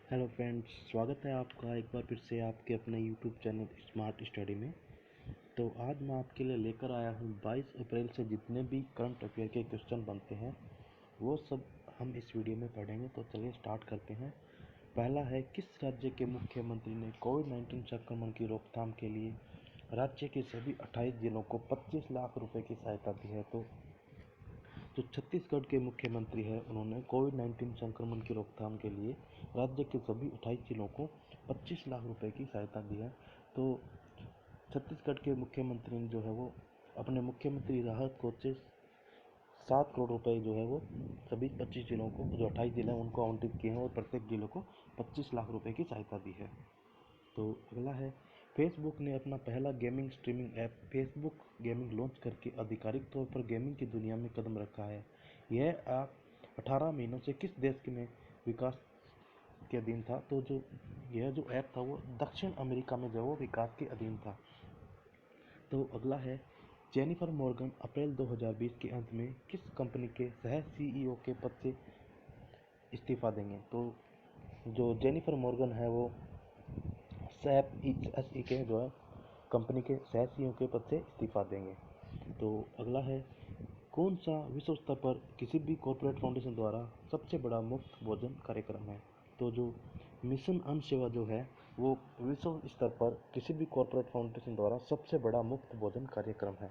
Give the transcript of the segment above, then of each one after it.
Hello friends, स्वागत है आपका एक बार फिर से आपके अपने यूट्यूब चैनल स्मार्ट स्टडी में। तो आज मैं आपके लिए लेकर आया हूँ 22 अप्रैल से जितने भी करंट अफेयर के क्वेश्चन बनते हैं वो सब हम इस वीडियो में पढ़ेंगे। तो चलिए स्टार्ट करते हैं। पहला है, किस राज्य के मुख्यमंत्री ने कोविड-19 संक्रमण की रोकथाम के लिए राज्य के सभी 28 जिलों को 25 लाख रुपए की सहायता दी है। तो जो छत्तीसगढ़ के मुख्यमंत्री हैं उन्होंने कोविड-19 संक्रमण की रोकथाम के लिए राज्य के सभी 28 जिलों को 25 लाख रुपए की सहायता दी है। तो छत्तीसगढ़ के मुख्यमंत्री ने जो है वो अपने मुख्यमंत्री राहत कोष से 7 करोड़ रुपए जो है वो सभी 25 जिलों को, जो 28 जिले हैं उनको आवंटित किए हैं और प्रत्येक जिले को 25 लाख रुपए की सहायता दी है। तो अगला है, फेसबुक ने अपना पहला gaming streaming app Facebook gaming launch करके आधिकारिक तौर पर गेमिंग की दुनिया में कदम रखा है। यह ऐप 18 महीनों से किस देश में विकास के अधीन था? तो जो यह जो ऐप था वो दक्षिण अमेरिका में जो वो विकास के अधीन था। तो अगला है, जेनिफर मॉर्गन अप्रैल 2020 के अंत में किस कंपनी के सह सीईओ के पद से इस्तीफा देंगे? तो जो जेनिफर मॉर्गन है वो सैप एस ई के जो है कंपनी के सह सीईओ के पद से इस्तीफा देंगे। तो अगला है, कौन सा विश्व स्तर पर किसी भी कॉर्पोरेट फाउंडेशन द्वारा सबसे बड़ा मुफ्त भोजन कार्यक्रम है? तो जो मिशन अन्न सेवा जो है वो विश्व स्तर पर किसी भी कॉर्पोरेट फाउंडेशन द्वारा सबसे बड़ा मुफ्त भोजन कार्यक्रम है।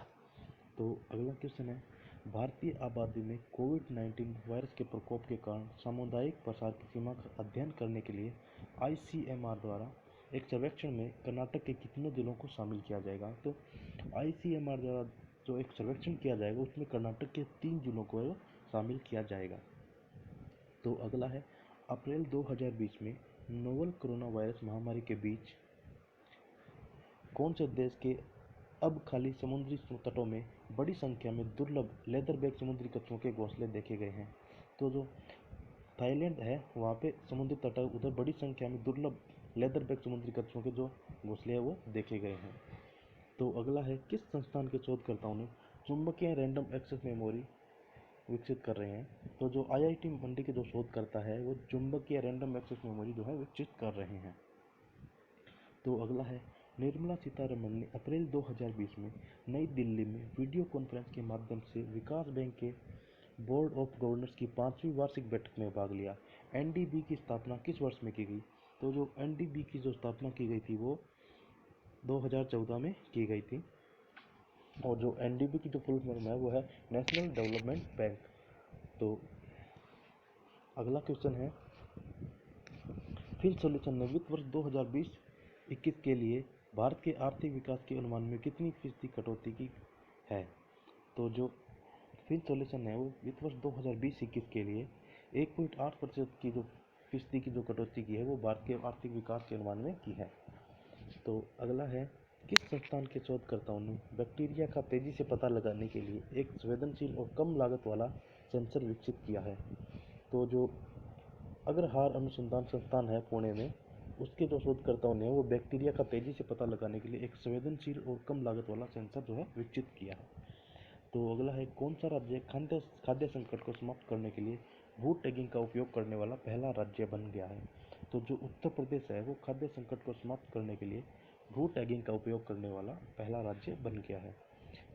तो अगला क्वेश्चन है, भारतीय आबादी में कोविड-19 वायरस के प्रकोप के कारण सामुदायिक प्रसार की सीमा का अध्ययन करने के लिए आईसीएमआर द्वारा एक सर्वेक्षण में कर्नाटक के कितने जिलों को शामिल किया जाएगा? तो आईसीएमआर द्वारा जो एक सर्वेक्षण किया जाएगा उसमें कर्नाटक के 3 जिलों को शामिल किया जाएगा। तो अगला है, अप्रैल 2020 में नोवल कोरोना वायरस महामारी के बीच कौन से देश के अब खाली समुद्री तटों में बड़ी संख्या में दुर्लभ लेदरबैक समुद्री कछुओं के घोंसले देखे गए हैं? तो जो थाईलैंड है वहाँ पे समुद्री तट है, उधर बड़ी संख्या में दुर्लभ लेदरबैक समुद्री कछुओं के जो घोंसले हैं वो देखे गए हैं। तो अगला है, किस संस्थान के शोधकर्ताओं ने चुंबकीय रैंडम एक्सेस मेमोरी विकसित कर रहे हैं? तो जो आईआईटी मंडी के जो शोधकर्ता है वो चुंबकीय रैंडम एक्सेस मेमोरी जो है विकसित कर रहे हैं। तो अगला है, निर्मला सीतारमण ने अप्रैल 2020 में नई दिल्ली में वीडियो कॉन्फ्रेंस के माध्यम से विकास बैंक के बोर्ड ऑफ गवर्नर्स की 5वीं वार्षिक बैठक में भाग लिया। एनडीबी की स्थापना किस वर्ष में की गई? तो जो एनडीबी की जो स्थापना की गई थी वो 2014 में की गई थी। और जो एनडीबी की जो फुल फॉर्म है वो है नेशनल डेवलपमेंट बैंक। तो अगला क्वेश्चन है, फिन सॉल्यूशन ने वित्त वर्ष 2020-21 के लिए भारत के आर्थिक विकास के अनुमान में कितनी फीसदी कटौती की है? तो जो फिन सॉल्यूशन है वो वित्त वर्ष 2020-21 के लिए 1.8% की जो फीसदी की जो कटौती की है वो भारत के आर्थिक विकास के अनुमान में की है। तो अगला है, किस संस्थान के शोधकर्ताओं ने बैक्टीरिया का तेजी से पता लगाने के लिए एक संवेदनशील और कम लागत वाला सेंसर विकसित किया है? तो जो अग्रहार अनुसंधान संस्थान है पुणे में, उसके जो शोधकर्ताओं ने वो बैक्टीरिया का तेजी से पता लगाने के लिए एक संवेदनशील और कम लागत वाला सेंसर जो है विकसित किया है। तो अगला है, कौन सा राज्य खाद्य खाद्य संकट को समाप्त करने के लिए फूड टैगिंग का उपयोग करने वाला पहला राज्य बन गया है? तो जो उत्तर प्रदेश है वो खाद्य संकट को समाप्त करने के लिए फूड टैगिंग का उपयोग करने वाला पहला राज्य बन गया है।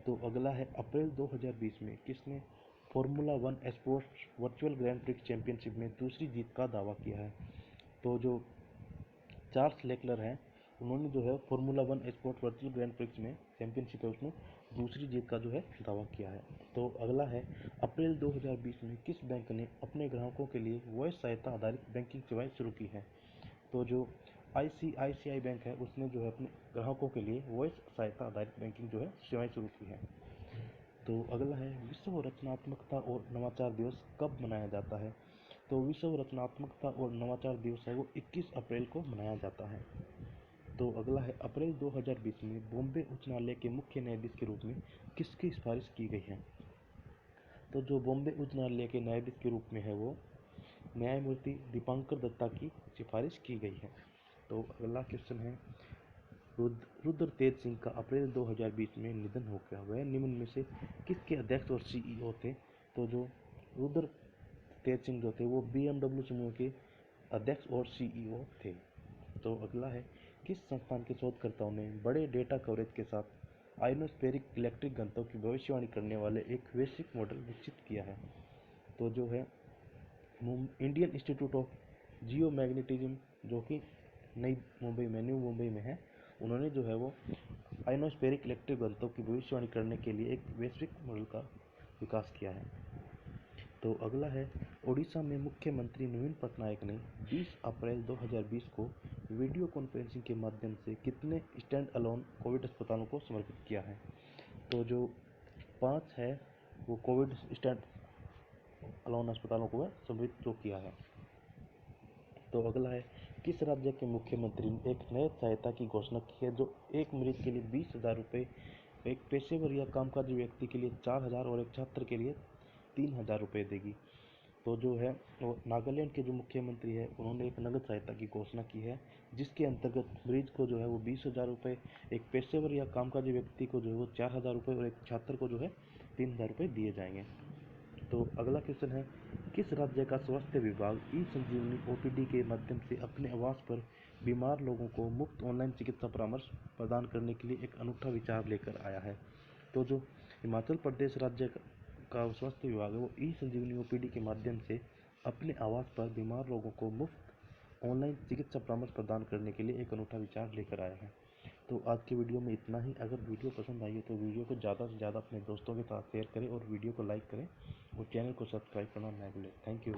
तो अगला है, अप्रैल 2020 में किसने formula one sports virtual grand prix championship में दूसरी जीत का दावा किया है? तो जो चार्ल्स लेक्लर हैं उन्होंने जो है formula one sports virtual grand prix में चैंपियनशिप है उसमें दूसरी जीत का जो है दावा किया है। तो अगला है, अप्रैल 2020 में किस बैंक ने अपने ग्राहकों के लिए वॉइस सहायता आधारित बैंकिंग सेवाएं शुरू की हैं? तो जो आईसीआईसीआई बैंक है उसने जो है अपने ग्राहकों के लिए वॉइस सहायता आधारित बैंकिंग जो है सेवाएं शुरू की हैं। तो अगला है, विश्व रचनात्मकता और नवाचार दिवस कब मनाया जाता है? तो विश्व रचनात्मकता और नवाचार दिवस है वो 21 अप्रैल को मनाया जाता है। तो अगला है, अप्रैल 2020 में बॉम्बे उच्च न्यायालय के मुख्य न्यायाधीश के रूप में किसकी सिफारिश की गई है? तो जो बॉम्बे उच्च न्यायालय के न्यायाधीश के रूप में है वो न्यायमूर्ति दीपांकर दत्ता की सिफारिश की गई है। तो अगला क्वेश्चन है, रुद्र तेज सिंह का अप्रैल 2020 में निधन हो गया, वह निम्न में से किसके अध्यक्ष और सीईओ थे? तो जो रुद्र तेज सिंह जो थे वो बीएमडब्ल्यू समूह के अध्यक्ष और सीईओ थे। तो अगला है, किस संस्थान के शोधकर्ताओं ने बड़े डेटा कवरेज के साथ आयोनोस्फेरिक इलेक्ट्रिक घनत्व की भविष्यवाणी करने वाले एक वैश्विक मॉडल विकसित किया है? तो जो है Indian institute of geo magnetism, जो कि न्यू मुंबई में है, उन्होंने जो है वो आयोनोस्फेरिक इलेक्ट्रिक घनत्व की भविष्यवाणी करने के लिए एक वैश्विक मॉडल का विकास किया है। तो अगला है, ओडिशा में मुख्यमंत्री नवीन पटनायक ने 20 अप्रैल 2020 को वीडियो कॉन्फ्रेंसिंग के माध्यम से कितने स्टैंड अलोन कोविड अस्पतालों को समर्पित किया है? तो जो 5 है वो कोविड स्टैंड अलोन अस्पतालों को समर्पित जो किया है। तो अगला है, किस राज्य के मुख्यमंत्री ने एक नए सहायता की घोषणा की है जो एक मरीज के लिए 20,000 रुपये, एक पेशेवर या कामकाजी व्यक्ति के लिए 4,000 और एक छात्र के लिए 3,000 रुपये देगी? तो जो है वो नागालैंड के जो मुख्यमंत्री है, उन्होंने एक नगद सहायता की घोषणा की है, जिसके अंतर्गत मरीज को जो है वो 20,000 रुपये, एक पेशेवर या कामकाजी व्यक्ति को जो है वो 4,000 रुपये और एक छात्र को जो है 3,000 रुपये दिए जाएंगे। तो अगला क्वेश्चन है, किस राज्य का स्वास्थ्य विभाग ई संजीवनी ओपीडी के माध्यम से अपने आवास पर बीमार लोगों को मुफ्त ऑनलाइन चिकित्सा परामर्श प्रदान करने के लिए एक अनूठा विचार लेकर आया है? तो जो हिमाचल प्रदेश राज्य का स्वास्थ्य विभाग है, वो ई संजीवनी ओपीडी के माध्यम से अपने आवास पर बीमार लोगों को मुफ्त ऑनलाइन चिकित्सा परामर्श प्रदान करने के लिए एक अनूठा विचार लेकर आया है। तो आज की वीडियो में इतना ही। अगर वीडियो पसंद आई है तो वीडियो को ज़्यादा से ज़्यादा अपने दोस्तों के साथ शेयर करें और वीडियो को लाइक करें और चैनल को सब्सक्राइब करना ना भूलें। Thank you.